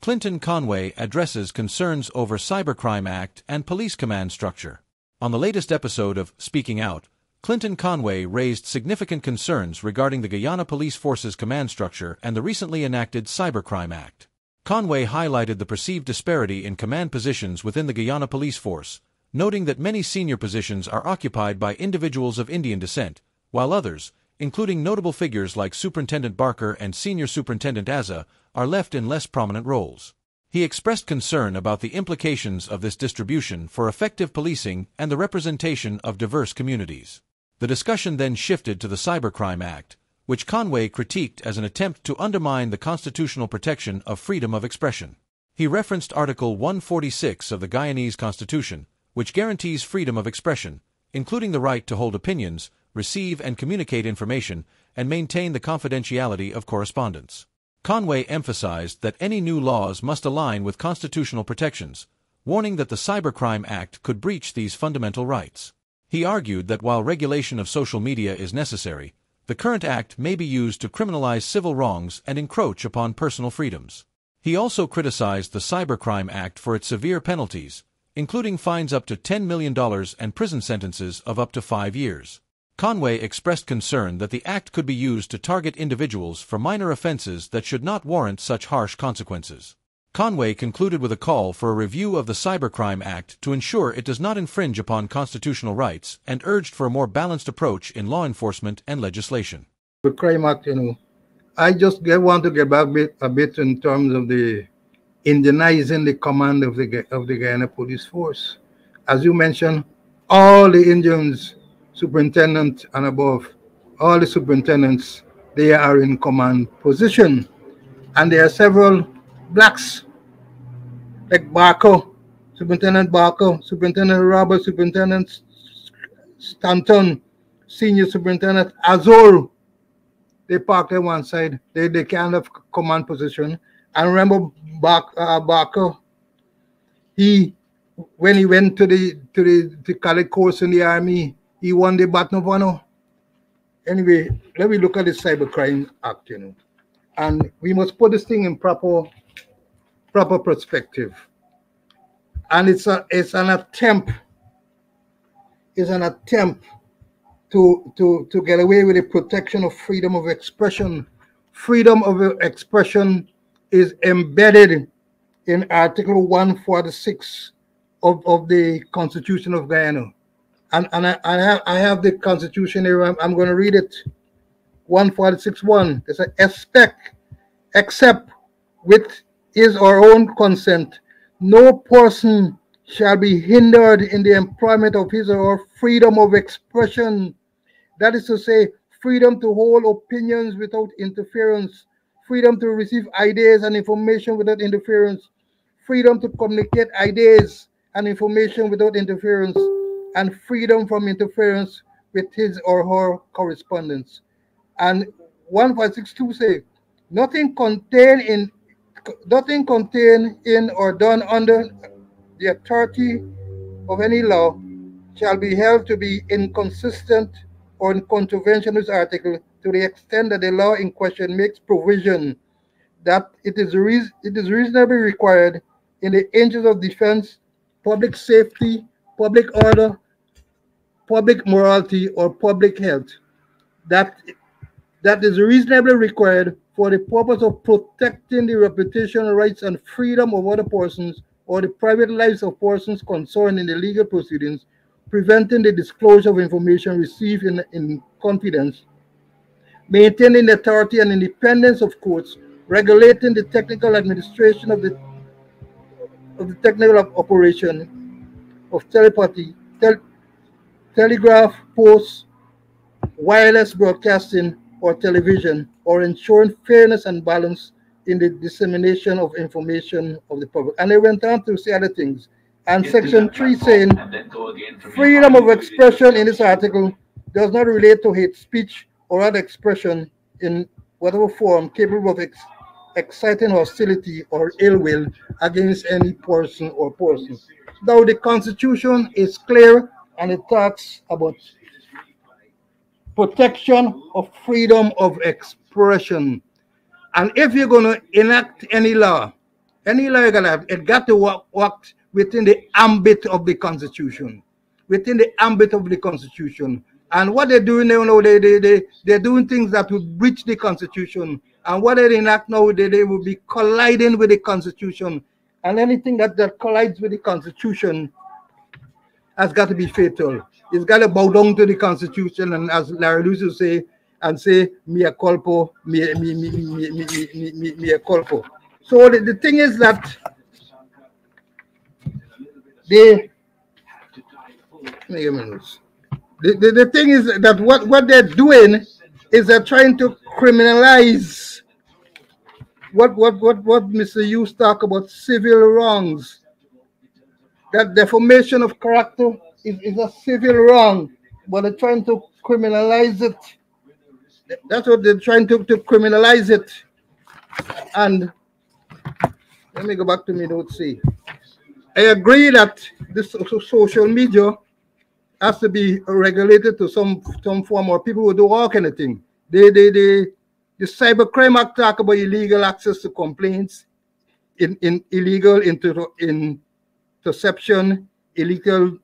Clinton Conway addresses concerns over Cybercrime Act and Police Command structure. On the latest episode of Speaking Out, Clinton Conway raised significant concerns regarding the Guyana Police Force's command structure and the recently enacted Cybercrime Act. Conway highlighted the perceived disparity in command positions within the Guyana Police Force, noting that many senior positions are occupied by individuals of Indian descent, while others, including notable figures like Superintendent Barker and Senior Superintendent Azza, are left in less prominent roles. He expressed concern about the implications of this distribution for effective policing and the representation of diverse communities. The discussion then shifted to the Cybercrime Act, which Conway critiqued as an attempt to undermine the constitutional protection of freedom of expression. He referenced Article 146 of the Guyanese Constitution, which guarantees freedom of expression, including the right to hold opinions, receive and communicate information, and maintain the confidentiality of correspondence. Conway emphasized that any new laws must align with constitutional protections, warning that the Cybercrime Act could breach these fundamental rights. He argued that while regulation of social media is necessary, the current act may be used to criminalize civil wrongs and encroach upon personal freedoms. He also criticized the Cybercrime Act for its severe penalties, including fines up to $10 million and prison sentences of up to 5 years. Conway expressed concern that the act could be used to target individuals for minor offenses that should not warrant such harsh consequences. Conway concluded with a call for a review of the Cybercrime Act to ensure it does not infringe upon constitutional rights and urged for a more balanced approach in law enforcement and legislation. The Crime Act, I just want to get back a bit in terms of the Indianizing the command of the Guyana Police Force. As you mentioned, all the Indians, superintendent and above, all the superintendents, they are in command position. And there are several blacks, like Barker, Superintendent Barker, Superintendent Robert, Superintendent Stanton, Senior Superintendent Azor. They park on one side. They can't have command position. And remember Barker, when he went to the college course in the army, he won the Baton of Honor. Anyway, let me look at the Cybercrime Act, and we must put this thing in proper perspective. And it's an attempt to get away with the protection of freedom of expression. Freedom of expression is embedded in Article 146 of the Constitution of Guyana. And I have the Constitution here. I'm going to read it. 146.1. It says, except with his or her own consent, no person shall be hindered in the employment of his or her freedom of expression. That is to say, freedom to hold opinions without interference, freedom to receive ideas and information without interference, freedom to communicate ideas and information without interference, and freedom from interference with his or her correspondence. And 1.62 say, nothing contained in or done under the authority of any law shall be held to be inconsistent or in contravention of this article to the extent that the law in question makes provision that it is reasonably required in the interest of defense, public safety, public order, public morality, or public health, that is reasonably required for the purpose of protecting the reputation, rights, and freedom of other persons or the private lives of persons concerned in the legal proceedings, preventing the disclosure of information received in confidence, maintaining the authority and independence of courts, regulating the technical administration of the technical operation of telepathy, telegraph, post, wireless broadcasting, or television, or ensuring fairness and balance in the dissemination of information of the public. And they went on to say other things. And Section 3 saying, freedom of expression in this article does not relate to hate speech or other expression in whatever form capable of exciting hostility or ill will against any person or persons. Now the Constitution is clear and it talks about protection of freedom of expression. And if you're going to enact any law, Any law it got to work within the ambit of the Constitution. Within the ambit of the Constitution. And what they're doing now, they're doing things that would breach the Constitution. And what they enact now, they will be colliding with the Constitution. And anything that collides with the Constitution has got to be fatal. It's got to bow down to the Constitution, and as Larry Lewis would say, mea culpa, mea culpa. So the thing is that the thing is that what they're doing is they're trying to criminalize what Mr. Hughes talk about, civil wrongs. That defamation of character is a civil wrong, but they're trying to criminalize it. That's what they're trying to criminalize it. And let me go back to me notes. See, I agree that this social media has to be regulated to some form, or people will do all kind of thing. The Cybercrime Act talk about illegal access to complaints, in illegal interception, illegal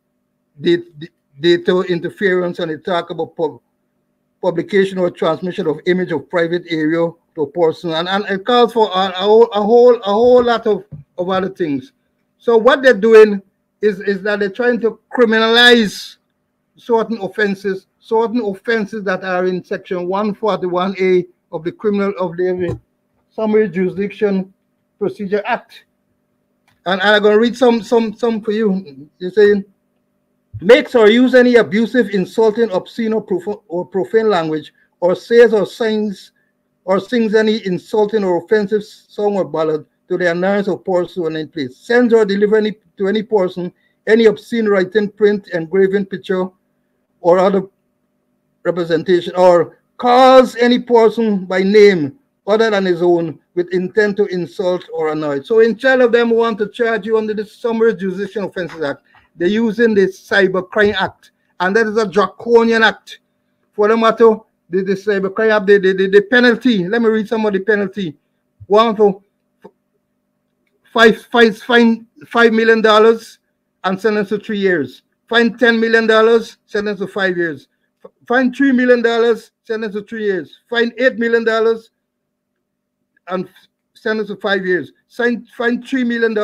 data interference, and it talk about publication or transmission of image of private area to a person, and it calls for a whole lot of other things. So what they're doing is that they're trying to criminalize certain offenses that are in section 141A of the Summary Jurisdiction Procedure Act. And I'm going to read some for you. You're saying, makes or use any abusive, insulting, obscene, or profane language, or says or sings any insulting or offensive song or ballad to the annoyance of person in any place, sends or delivers to any person any obscene writing, print, engraving, picture, or other representation, or calls any person by name other than his own with intent to insult or annoy. So instead of them want to charge you under the Summary Jurisdiction Offences Act, they're using the Cybercrime Act, and that is a draconian act. For the matter, the Cybercrime Act, the penalty. Let me read some of the penalty. One for fine $5 million and sentence to 3 years. Fine $10 million, sentence to 5 years. Fine $3 million, sentence to 3 years. Fine $8 million and sentence to 5 years. Fine $3 million